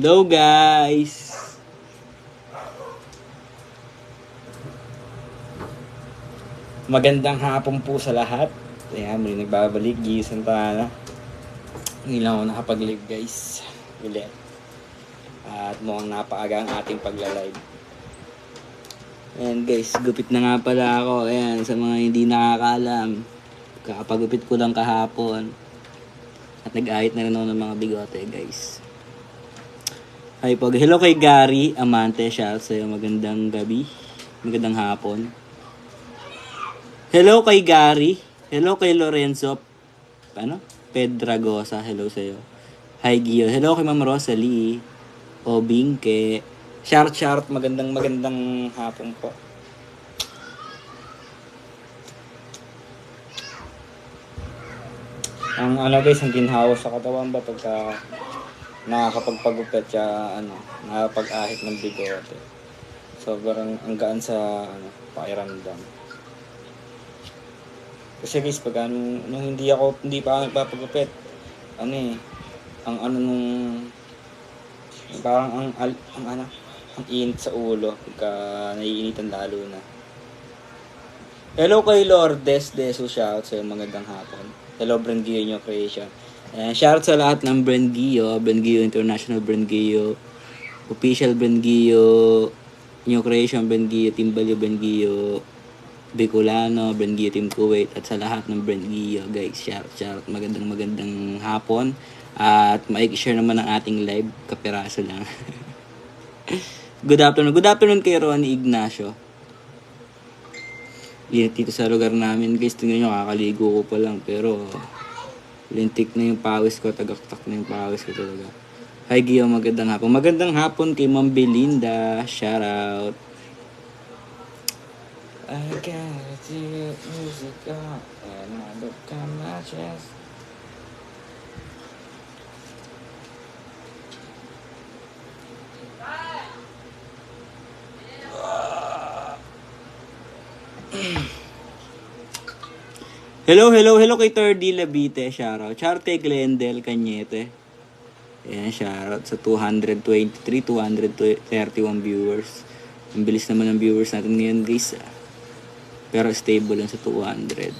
Hello guys! Magandang hapon po sa lahat. Ayan, muli nagbabalik. Gio Santana. Hindi lang ako nakapag-live guys. Ulit. At mukhang napaaga ang ating pagla-live. Ayan guys, gupit na nga pala ako. Ayan, sa mga hindi nakakaalam. Kakapagupit ko lang kahapon. At nag-ahit na rin ako ng mga bigote guys. Hi po. Hello kay Gary Amante. Shout sa'yo. Magandang gabi. Magandang hapon. Hello kay Gary. Hello kay Lorenzo. Pedragosa. Hello sa'yo. Hi Gio. Hello kay Ma'am Rosalie. Obingke. Shout. Magandang hapon po. Ang guys, ang ginhawa sa katawan ba pagka nakakapagpagupit siya, nakapag-ahit ng bigote. Sobrang ang gaan sa pakiramdam. Kasi guys, pag nung hindi pa ako nagpapagupit, parang ang init sa ulo pagka naiinitan lalo na. Hello kay Lourdes Deso, shout sa magandang hapon. Hello Brand Gio New Creation. Shout sa lahat ng Brand Gio International Brand Gio, Official Brand Gio, New Creation Brand Gio, Team Balyo Brand Gio, Bicolano, Brand Gio Team Kuwait, at sa lahat ng Brand Gio guys, shout. Magandang hapon. At maiki-share naman ang ating live, kapiraso lang. Good afternoon kay Ronnie Ignacio. Dito sa lugar namin guys, tingnan nyo, kakaligo ko pa lang, pero lintik na yung pawis ko, tagaktak na yung pawis ko talaga. Hi Gio, magandang hapon kay Ma'am Belinda, shout out. I got the music on and I look at my chest. Hello kay Terdy Labite, shoutout. Shout kay Glendel Cañete. Ayan, shoutout sa 231 viewers. Ang bilis naman ng viewers natin ngayon guys. Pero stable lang sa 200.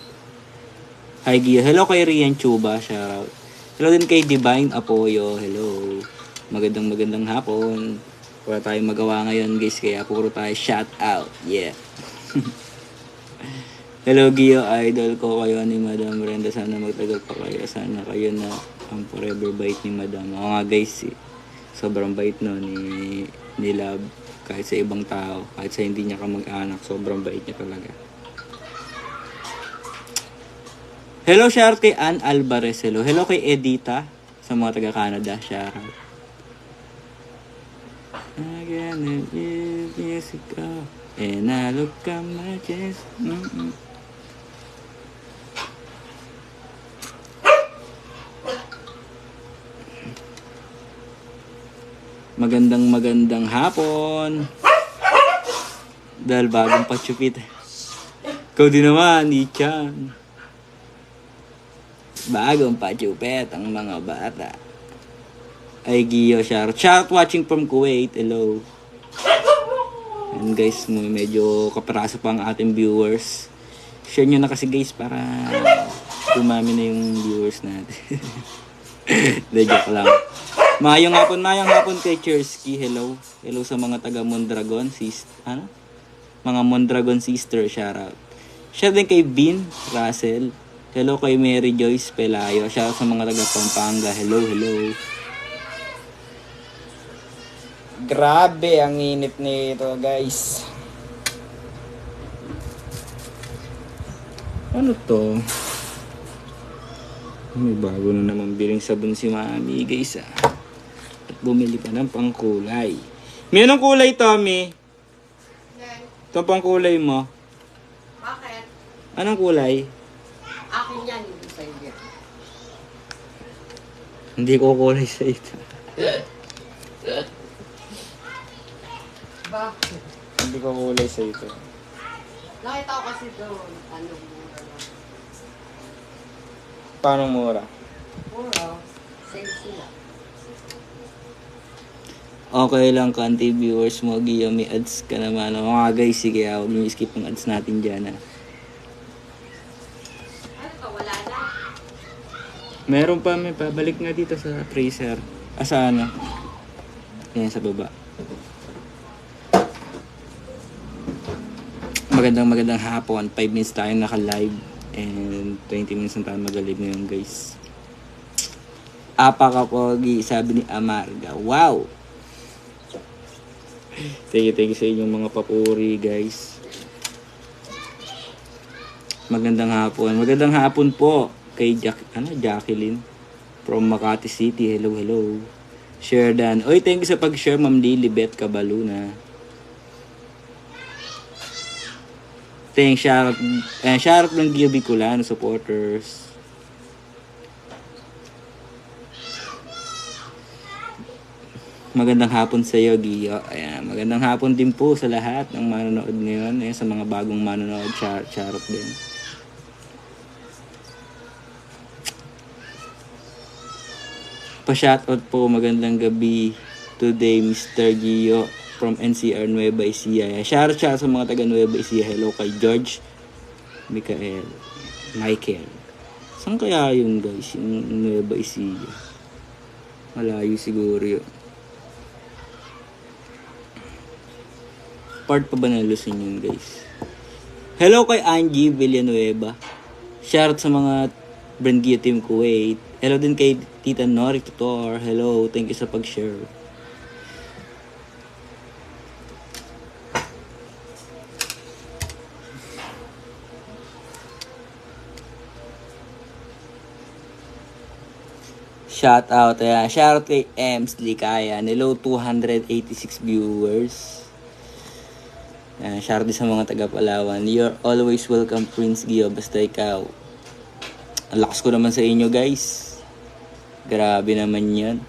Hi Gio. Hello kay Rian Chuba. Shoutout. Hello din kay Divine Apoyo. Hello. Magandang hapon. Wala tayong magawa ngayon guys. Kaya puro tayo shout out. Yeah. Hello Gio. Idol ko kayo ni Madam Brenda. Sana magtagal pa kayo. Sana kayo na ang forever bite ni Madam. Oo nga guys. Sobrang bite no ni Love. Kahit sa ibang tao. Kahit sa hindi niya kamag-anak. Sobrang bait niya talaga. Hello, shout kay Ann Alvarez. Hello kay Edita sa mga taga-Canada. Shout out. Again, music up and I look at my chest. Magandang hapon. Dahil bagong patsyupit. Ikaw din naman, Ichan. Bagong patsupet ang mga bata. Ay Gio, shout watching from Kuwait. Hello. And guys, medyo kapiraso pa ang ating viewers. Share nyo na kasi guys para dumami na yung viewers natin. De joke lang. Mayong hapon kay Chersky. Hello sa mga taga Mondragon mga Mondragon sister, shout out. Shout din kay Vin Russell. Hello kay Mary Joyce Pelayo. Shout sa mga taga Pampanga. Hello. Grabe ang init nito, guys. Ano to? May bago na naman biling sabon si Mami, guys. At bumili pa ng pangkulay. May anong kulay, Tommy? Ito pangkulay mo. Bakit? Anong kulay? Akin yan, hindi sa iyo. Hindi ko kulay sa ito. Bakit? Hindi ko kulay sa ito. Nakita ko kasi doon, mura lang. Paano mura? Mura, sale sila. Okay lang, kanti viewers mo, Gio, may ads ka naman. O nga guys, sige, huwag nyo skip ang ads natin dyan. Ano to, wala na. Meron pa, may pabalik nga dito sa tracer. Sa ano? Yan, sa baba. Magandang hapon. 5 minutes tayo naka-live. And 20 minutes na tayo mag-live ngayon, guys. Apakapogi, sabi ni Amarga. Wow! Thank you sa inyong mga papuri, guys. Magandang hapon po kay Jacqueline from Makati City. Hello. Share dan. Oy, thank you sa pag-share, Ma'am Lilibet Cabaluna. Thanks, shoutout ng Gio Bicolano supporters. Magandang hapon sa iyo, Gio. Ayan, magandang hapon din po sa lahat ng manonood ngayon. Ayan, sa mga bagong manonood, charot din. Pa-shoutout po, magandang gabi today, Mr. Gio from NCR Nueva Ecija. Shoutout sa mga taga Nueva Ecija. Hello kay George, Michael. Saan kaya yun, guys? Yung Nueva Ecija. Malayo siguro yun. Part pa ba ng Luzon yun, guys? Hello kay Angie Villanueva. Shoutout sa mga Brand Gio Team Kuwait. Hello din kay Tita Nori Tutor. Hello, thank you sa pag-share. Shoutout kay Ems Likaya. Hello, 286 viewers. Shoutout din sa mga taga Palawan. You're always welcome, Prince Gio. Basta ikaw. Ang lakas ko naman sa inyo, guys. Grabe naman yan.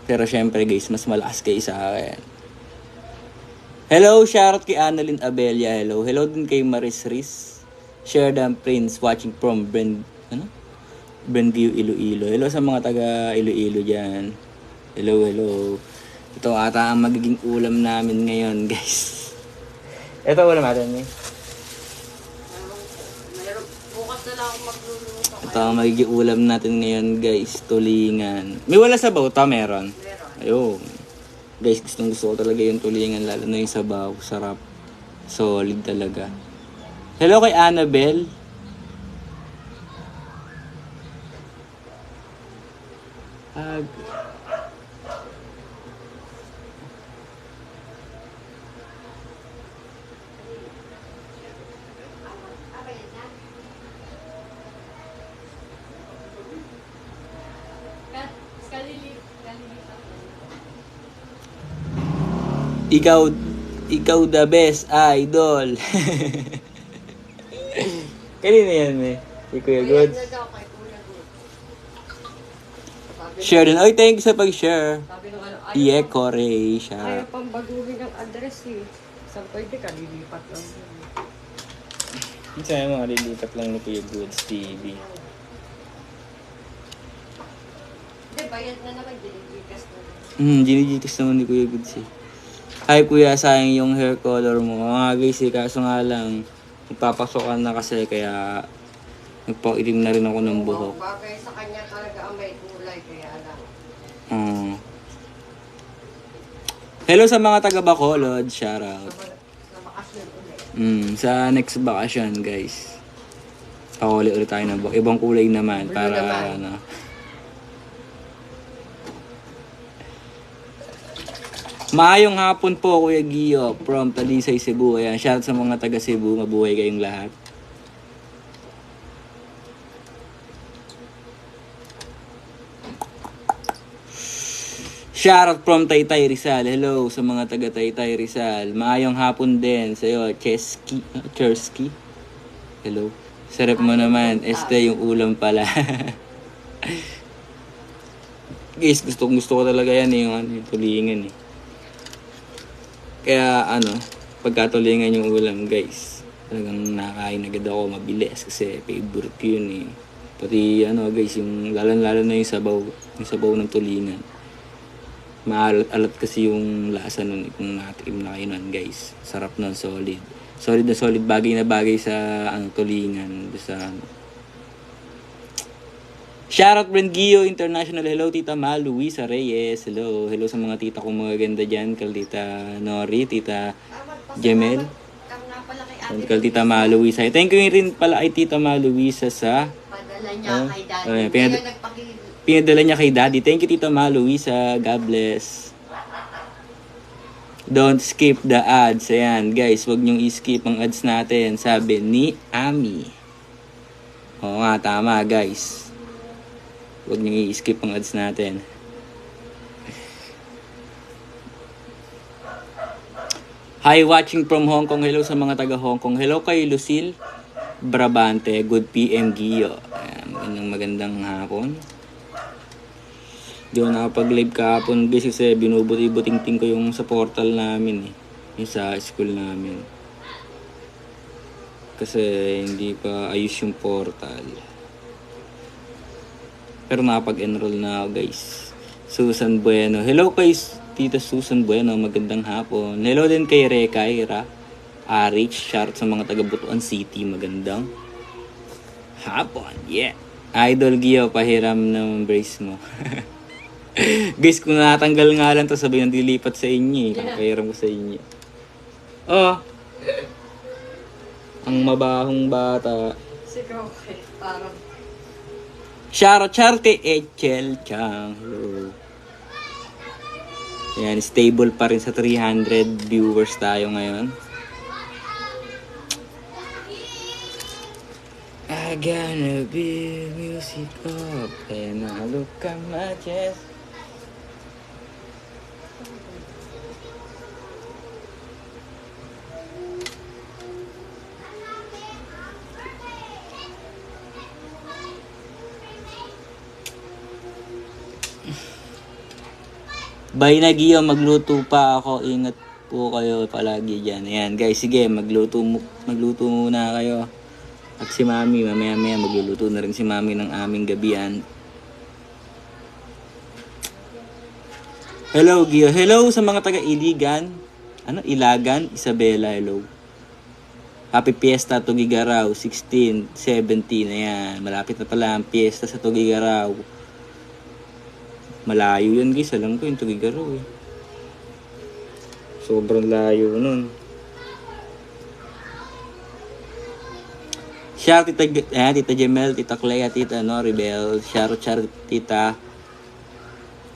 Pero syempre, guys, mas malakas kayo sa akin. Hello, shoutout kay Annalyn Abelia. Hello din kay Maris Riz. Share them, Prince, watching from Brand Gio Iloilo. Hello sa mga taga Iloilo dyan. Hello. Ito ata ang magiging ulam namin ngayon, guys. Ito ulam natin, eh. Bukas na lang ako magluluto. Ito ang magiging ulam natin ngayon, guys. Tulingan. May wala sabaw? Meron. Ayun. Guys, gusto ko talaga yung tulingan. Lalo na yung sabaw. Sarap. Solid talaga. Hello kay Annabelle. Ikaw the best, idol. Kanina yan, eh. Si Kuya Goods. Share din. Oy, thank you sa pag-share. Sabi nung ano, Iye, Corey, siya. ayaw pang baguhin ang address eh. Saan pwede ka, lilipat lang yun. Minsan mga lilipat lang ni Kuya Goods TV. Hindi, bayad na naman, dinigigas na. Ginigitas naman ni Kuya Goods eh. Hi Kuya, sayang yung hair color mo. Guys eh, kaso nga lang, magpapasokan na kasi kaya nagpaitim na rin ako ng buhok. Bagay sa kanya talaga ang may kulay, kaya lang. Hello sa mga taga Bacolod, shoutout. Sa bakasyon ulit. Sa next vacation, guys. Pakuli ulit tayo ng buhok. Ibang kulay naman. Blue Para naman. ano. Maayong hapon po, Kuya Gio, from Talisay, Cebu. Ayan, shout sa mga taga Cebu. Mabuhay kayong lahat. Shoutout from Taytay Rizal. Hello sa mga taga Taytay Rizal. Maayong hapon din sa iyo, Chersky. Hello. Sarap mo naman. Este yung ulam pala. Guys, gusto ko talaga yan eh, yung tulingan eh. Kaya pagkatulingan yung ulam, guys, talagang nakain agad ako mabilis kasi favorite ko yun eh. Pati guys, yung lalo na yung sabaw. Yung sabaw ng tulingan. Maalat-alat kasi yung lasa nun kung natikim na kayo nun, guys. Sarap nun, solid. Solid na solid, bagay na bagay sa tulingan. Sa Shoutout Brand Gio International. Hello Tita Ma, Luisa Reyes. Hello. Hello sa mga tita kong mga ganda dyan. Kal Tita Nori, Tita Jemel. Kal Tita Ma, Luisa. Thank you rin pala ay Tita Ma, Luisa sa Padala niya kay daddy. pinadala niya kay daddy. Thank you Tita Ma, Luisa. God bless. Don't skip the ads. Ayan guys, wag niyong i-skip ang ads natin. Sabi ni Ami. Oo nga, tama guys. Huwag niyong i-skip ang ads natin. Hi, watching from Hong Kong. Hello sa mga taga Hong Kong. Hello kay Lucille Brabante. Good PM, Gio. Ayan, magandang hapon. Di ako nakapag-live kahapon guys kasi binubuti-buting-ting ko yung sa portal namin eh. Yung sa school namin. Kasi hindi pa ayos yung portal. Pero nakapag-enroll na ako guys. Susan Bueno. Hello kay Tita Susan Bueno. Magandang hapon. Hello din kay Rekaira Arich. Shoutout sa mga taga Butuan City. Magandang hapon. Yeah. Idol Gio, pahiram ng brace mo. Guys, kung natanggal nga lang to sabi nang dilipat sa inyo eh. Pahiram ko sa inyo. Oh. Ang mabahong bata. Sigaw kay parang Charte Echel Chang. Hello. Ayan, stable pa rin sa 300 viewers tayo ngayon. I gonna be music up and I look at my chest. Bye na Gio, magluto pa ako. Ingat po kayo palagi dyan. Ayan guys, sige, magluto muna kayo. At si Mami, mamaya magluluto na rin si Mami ng aming gabihan. Hello Gio, hello sa mga taga Iligan. Ilagan, Isabela, hello. Happy Fiesta Tugigaraw, 16, 17, ayan. Malapit na pala ang Fiesta sa Tugigaraw. Malayo yan guys, alam ko yung Tugigaraw eh. Sobrang layo nun. Shout Tita Jemel, Tita Clea, Tita Noribel. Shout Tita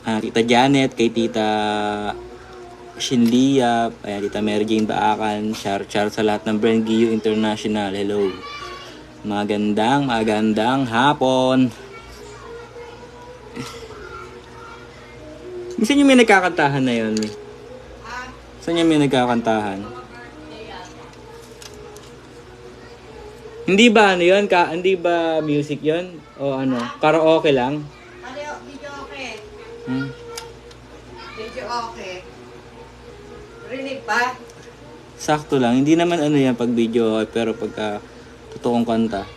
Tita Janet, kay Tita Shinlia, Tita Mary Jane Baakan. Shout sa lahat ng Brand Gio International. Hello. Magandang hapon. Saan yung may nagkakantahan na yun? Saan yung may nagkakantahan? Hindi ba ano yun? Hindi ba music yun? O ano? Karaoke lang? video okay. Video okay. Rinig pa? Sakto lang. Hindi naman ano yan pag video okay, pero pagka totoong kanta.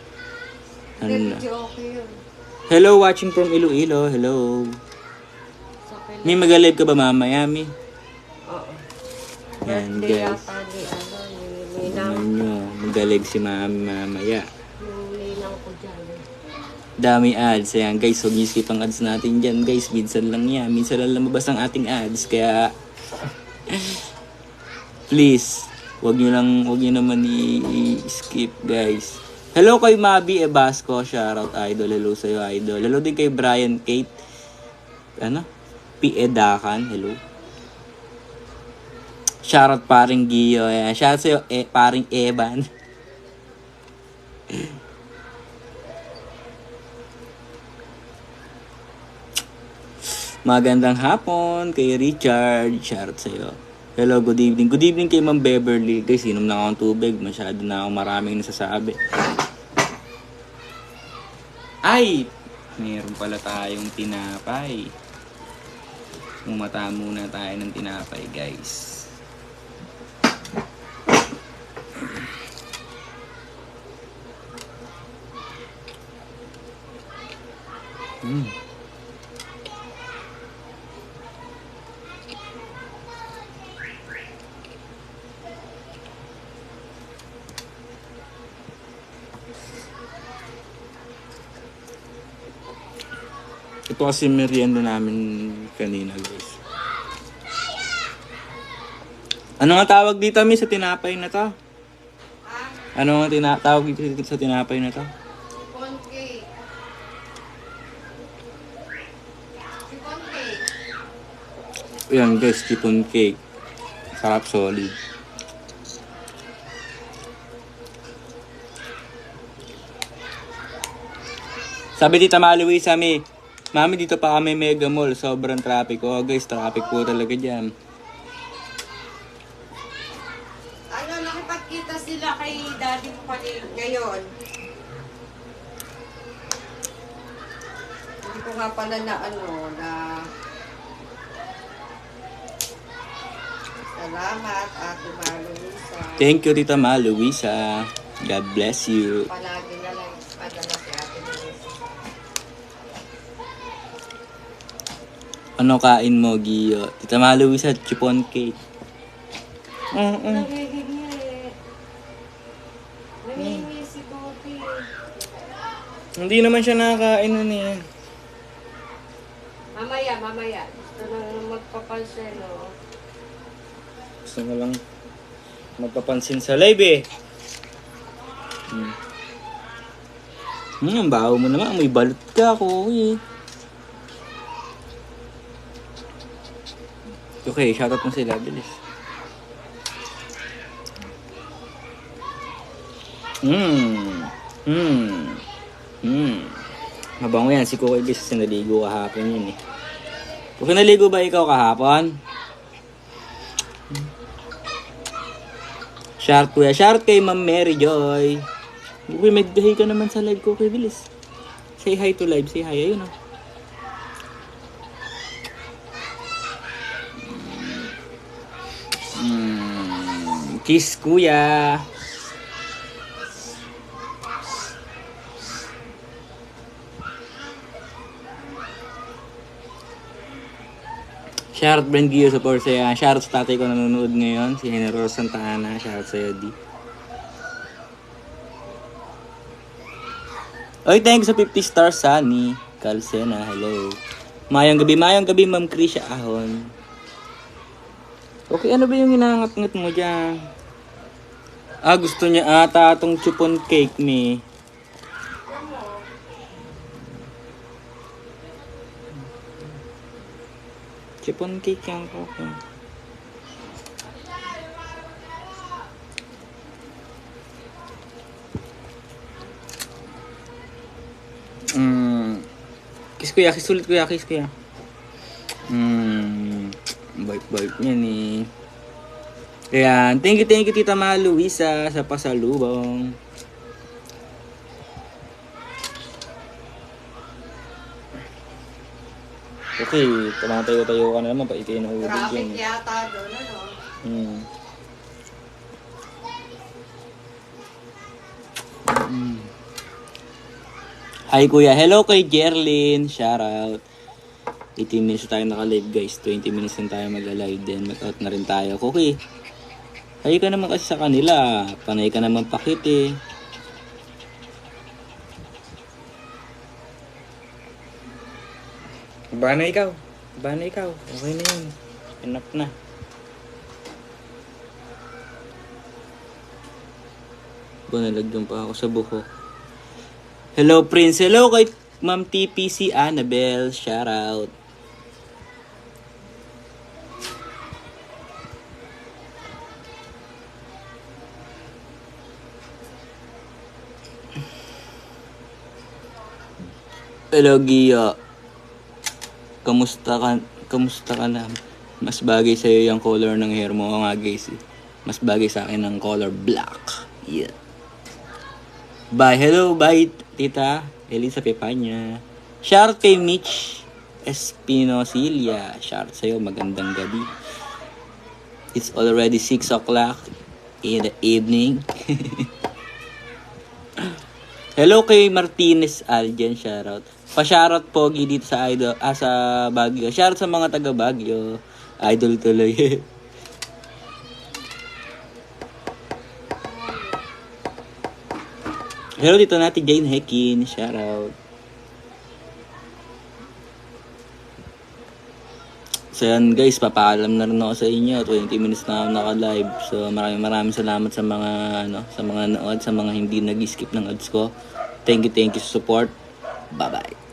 Ano na? Video okay yun. Hello, watching from Iloilo. Hello. May mag-live ka ba mamaya, Mi? Oo. Yan, Birthday guys. yata ni Tingnan nyo, mag-live si Mami mamaya. Ninang ko dyan. Dami ads. Ayan, guys, huwag niyo skip ang ads natin dyan, guys. Minsan lang yan. Minsan lang lumabas ang ating ads. Kaya, please, huwag nyo naman i-skip, guys. Hello kay Mabi Ebasco. Shoutout, idol. Hello sa'yo, idol. Hello din kay Brian Kate. Edakan, hello. Shoutout paring Gio. Ayan. Shoutout sa'yo, paring Evan. Magandang hapon kay Richard. Shoutout sa'yo. Hello, good evening. Good evening kay Ma'am Beverly. Guys, inom na akong tubig. Masyado na akong maraming nasasabi. Ay! Meron pala tayong tinapay. Umata muna tayo ng tinapay, guys. Ito kasi merienda namin kanina, guys. Ano nga tawag dito, Mi, sa tinapay na to? Ano nga tawag dito sa tinapay na to? Sipon cake. Sipon cake. Ayan, guys, chipon cake. Sarap, solid. Sabi Tita Maluisa, Mi, Mami, dito pa kami Mega Mall. Sobrang traffic. Oh, guys, traffic po talaga dyan. Ano, nakipagkita sila kay Daddy mo ngayon. Hindi ko nga pala na salamat, Ate Maluisa. Thank you, Tita Maluisa. God bless you. Palagi na lang padala si Ate Maluisa. Ano kain mo, Giyo? Tita Maluisa, chipon cake. Nangihingi. Nangihingi si Bobby. Hindi naman siya nakakain nun eh. Mamaya. Gusto na magpapansin, no? Gusto mo lang magpapansin sa live eh. Ang baho mo naman. May balot ka ako eh. Okay, shoutout mo sila. Bilis. Mabango yan. Si Kukoy Bis sinaligo kahapon yun eh. Kung naligo ba ikaw kahapon? Shout kuya. Shout kay Ma'am Mary Joy. Uy, magdahi ka naman sa live ko kay Bilis. Say hi to live. Say hi. Ayun oh. Kiss kuya. Shoutout Brand Gio support sa'yo. Shoutout sa tatay ko nanonood ngayon. Si General Santa Ana. Shoutout sa'yo, D. Oy, thank you sa 50 stars, Sunny. Calcena, hello. Mayang gabi, Ma'am Krisha Ahon. Okay, ano ba yung inaangat-ngat mo dyan? Gusto niya ata itong chupon cake, me. Chipon cake yan ko. Kiss kuya, kiss ulit kuya, kiss kuya. Bite niya ni. Ayan, thank you Tita Ma Luisa sa pasalubong. Okay, tayo ka na naman, paikay na ubig Traffic yan. yata doon, ano? Hi kuya, hello kay Jerlyn, shoutout. 18 minutes na tayo naka-live guys, 20 minutes na tayo mag-live din, mag-out na rin tayo. Okay, hi ka naman kasi sa kanila, panay ka naman pakit eh. Bana ikaw, okay na yun, enough na. Nalagyan pa ako sa buko. Hello Prince, hello kay Ma'am TPC Annabelle, shoutout. Hello Gia. Kamusta ka na? Mas bagay sa iyo yung color ng hair mo. O nga guys, mas bagay sa akin ng color black. Yeah. Bye. Hello, bye Tita Elisa Pepanya. Shout kay Mitch Espinosilia. Shout sa'yo, magandang gabi. It's already 6 o'clock in the evening. Hello kay Martinez Algen, shoutout. Pa-shoutout pogi dito sa Idol, sa Baguio. Shoutout sa mga taga Baguio. Idol tuloy. Hello dito natin Jane Hekin, shoutout. So yan guys, papaalam na rin ako sa inyo. 20 minutes na ako naka-live. So maraming salamat sa mga sa mga nood, sa mga hindi nag-skip ng ads ko. Thank you sa support. Bye-bye.